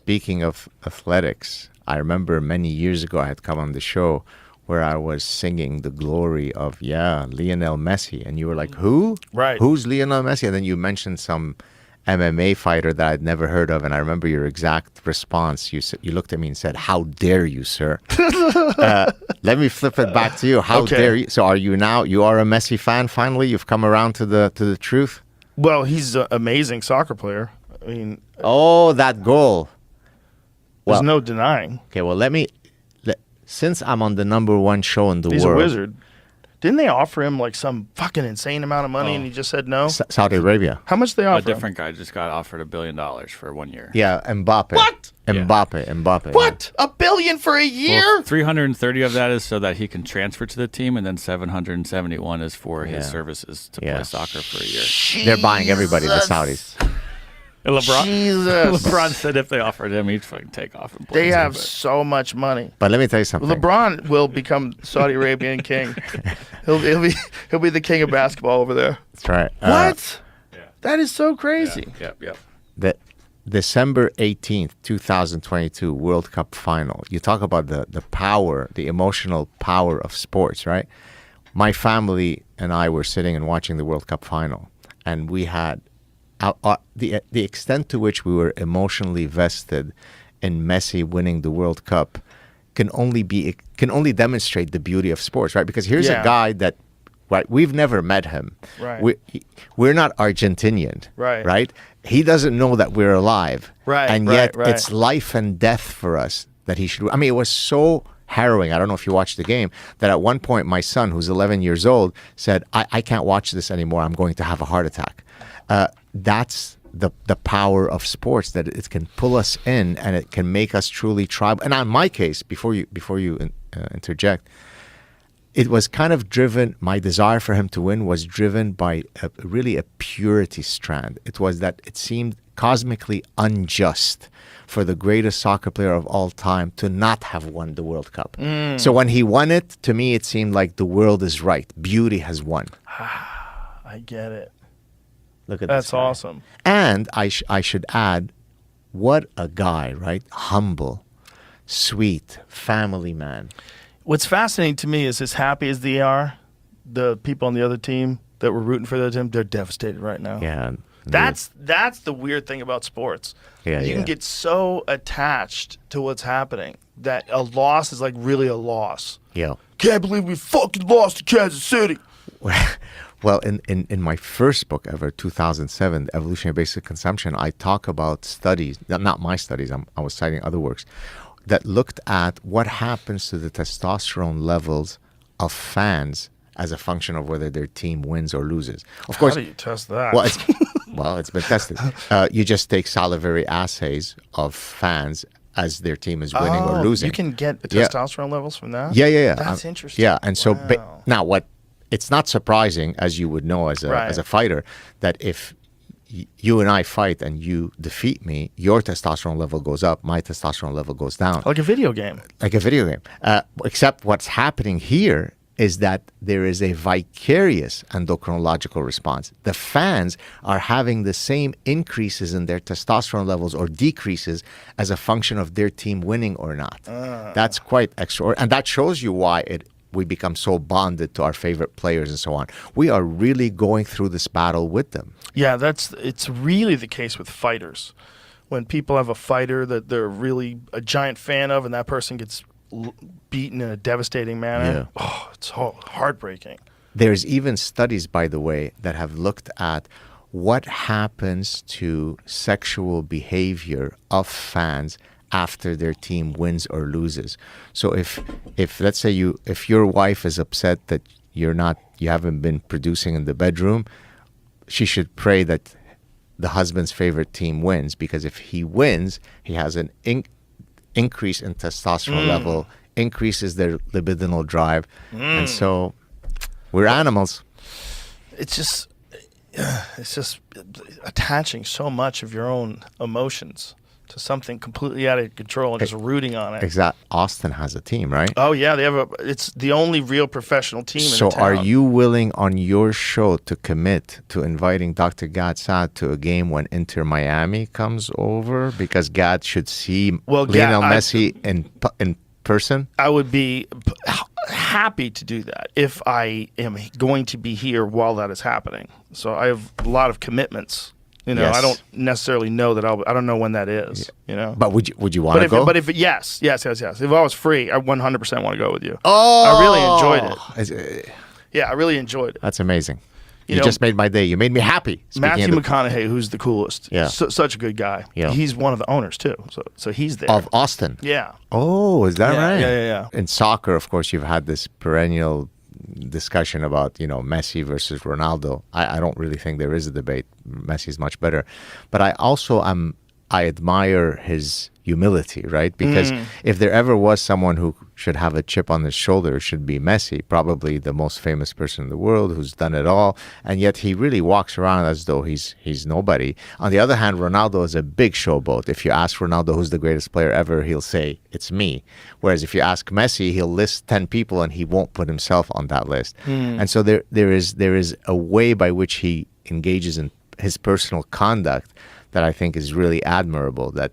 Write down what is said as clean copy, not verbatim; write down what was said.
speaking of athletics, I remember many years ago I had come on the show where I was singing the glory of, Lionel Messi. And you were like, who? Right. Who's Lionel Messi? And then you mentioned some MMA fighter that I'd never heard of. And I remember your exact response. You looked at me and said, how dare you, sir? Let me flip it back to you. How dare you? So you are a Messi fan finally? You've come around to the truth? Well, he's an amazing soccer player. I mean, that goal. There's no denying. Okay, well, since I'm on the number one show in the world. He's a wizard. Didn't they offer him like some fucking insane amount of money and he just said no? Saudi Arabia. How much they offer A different guy just got offered $1 billion for 1 year. Yeah, Mbappe. What? Mbappe. What? $1 billion for a year? Well, 330 of that is so that he can transfer to the team, and then 771 is for his services to play soccer for a year. They're buying everybody, the Saudis. And Jesus. LeBron said if they offered him, he'd fucking take off and play. They have so much money. But let me tell you something. LeBron will become Saudi Arabian king. He'll be the king of basketball over there. That's right. What? That is so crazy. Yeah. The December 18th, 2022 World Cup final. You talk about the power, the emotional power of sports, right? My family and I were sitting and watching the World Cup final, and we had the extent to which we were emotionally vested in Messi winning the World Cup can only demonstrate the beauty of sports, right? Because here's a guy that, right, we've never met him. Right. We're not Argentinian. Right. He doesn't know that we're alive. Right. And yet it's life and death for us that he should. I mean, it was so harrowing. I don't know if you watched the game, that at one point my son, who's 11 years old, said, I can't watch this anymore. I'm going to have a heart attack. That's the power of sports, that it can pull us in and it can make us truly tribal. And in my case, before you interject, it was kind of driven, my desire for him to win was driven by really a purity strand. It was that it seemed cosmically unjust for the greatest soccer player of all time to not have won the World Cup. So when he won it, to me, it seemed like the world is right. Beauty has won. I get it. Look at That's this guy. awesome. And I should add, what a guy, right? Humble, sweet, family man. What's fascinating to me is as happy as they are, the people on the other team that were rooting for the team, they're devastated right now. Yeah. That's the weird thing about sports. Yeah, you can get so attached to what's happening that a loss is like really a loss. Yeah. Can't believe we fucking lost to Kansas City. Well, in my first book ever, 2007, Evolutionary Basic Consumption, I talk about studies, not my studies, I was citing other works, that looked at what happens to the testosterone levels of fans as a function of whether their team wins or loses. Of course, how do you test that? Well, it's been tested. You just take salivary assays of fans as their team is winning or losing. You can get testosterone levels from that? Yeah. That's interesting. Yeah, and so Wow. now it's not surprising, as you would know as a fighter, that if you and I fight and you defeat me, your testosterone level goes up, my testosterone level goes down. Like a video game. Except what's happening here is that there is a vicarious endocrinological response. The fans are having the same increases in their testosterone levels or decreases as a function of their team winning or not. That's quite extraordinary. And that shows you why we become so bonded to our favorite players and so on. We are really going through this battle with them. Yeah, it's really the case with fighters. When people have a fighter that they're really a giant fan of and that person gets beaten in a devastating manner, it's heartbreaking. There's even studies, by the way, that have looked at what happens to sexual behavior of fans after their team wins or loses. So if let's say if your wife is upset that you haven't been producing in the bedroom, she should pray that the husband's favorite team wins, because if he wins, he has an increase in testosterone level, increases their libidinal drive, and so we're animals. It's just attaching so much of your own emotions to something completely out of control and just rooting on it. Exactly. Austin has a team, right? Oh yeah, they have it's the only real professional team in the So town. are you willing on your show to commit to inviting Dr. Gad Saad to a game when Inter Miami comes over? Because Gad should see Lionel Messi in person? I would be happy to do that if I am going to be here while that is happening. So I have a lot of commitments. You know, Yes. I don't necessarily know that I don't know when that is. You know, But would you want to go? But if yes. If I was free, I 100% want to go with you. Oh, I really enjoyed it. Yeah, I really enjoyed it. That's amazing. You know, just made my day. You made me happy. Matthew McConaughey, who's the coolest. Yeah. Such a good guy. Yeah. He's one of the owners too. So he's there. Of Austin. Yeah. Oh, is that right? Yeah. In soccer, of course, you've had this perennial discussion about, you know, Messi versus Ronaldo. I don't really think there is a debate. Messi's much better. But I admire his humility, right? Because if there ever was someone who should have a chip on his shoulder, it should be Messi, probably the most famous person in the world who's done it all. And yet he really walks around as though he's nobody. On the other hand, Ronaldo is a big showboat. If you ask Ronaldo who's the greatest player ever, he'll say, it's me. Whereas if you ask Messi, he'll list 10 people and he won't put himself on that list. And so there is a way by which he engages in his personal conduct that I think is really admirable, that